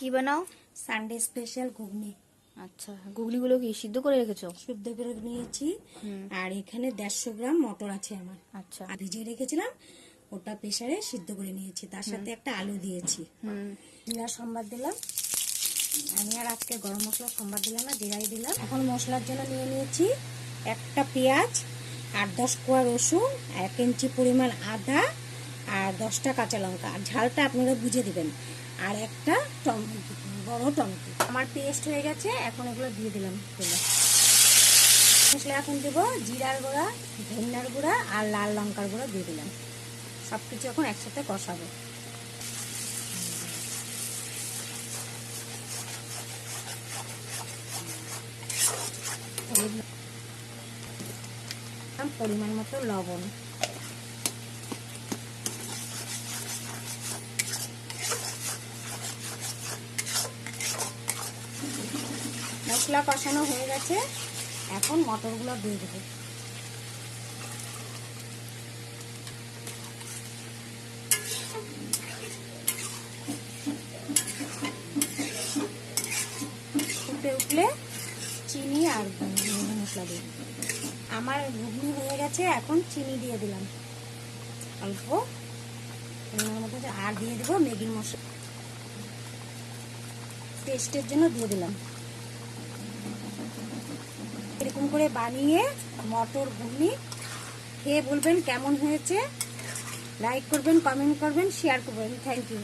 কি বানাও? Sunday special ঘুগনি। আচ্ছা, ঘুগনিগুলো কি সিদ্ধ করে রেখেছো? শুদ্ধ করে নিয়েছি। আর এখানে 150 গ্রাম মটর আছে আমার। আচ্ছা। আর ভিজিয়ে রেখেছিলাম, ওটা প্রেসারে সিদ্ধ করে নিয়েছি। তার সাথে একটা আলু দিয়েছি। জিরা সম্বাদ দিলাম। আমি আর আজকে গরম মশলা সম্বাদ দিলাম না, জিরাই দিলাম। এখন মশলার জন্য নিয়ে নিয়েছি একটা পেঁয়াজ, 8-10 কোয়া রসুন, 1 ইঞ্চি পরিমাণ আদা, আর 10টা কাঁচা লঙ্কা। আর ঝালটা আপনারা বুঝে দিবেন। আর একটা বড় টমেটো। আমার পেস্ট হয়ে গেছে, এখন এগুলো দিয়ে দিলাম তেলে। মশলা এখন দেবো জিরার গুঁড়া, ধনিয়ার গুঁড়া আর লাল লঙ্কার গুঁড়া দিয়ে দিলাম। সব কিছু এখন একসাথে কষাবো। পরিমাণ মতো লবণ। মশলা কষানো হয়ে গেছে, এখন মটরগুলো দিয়ে দেবো। ফুটে উঠলে চিনি আর মশলা দিয়ে দেবো। আমার ঘুগনি হয়ে গেছে, এখন চিনি দিয়ে দিলাম অল্প পরিমাণের মতো। আর দিয়ে দেবো ম্যাগি মশলা, টেস্টের জন্য দিয়ে দিলাম। এরকম করে বানিয়ে মটর ঘুগনি খেয়ে বলবেন কেমন হয়েছে। লাইক করবেন, কমেন্ট করবেন, শেয়ার করবেন। Thank you.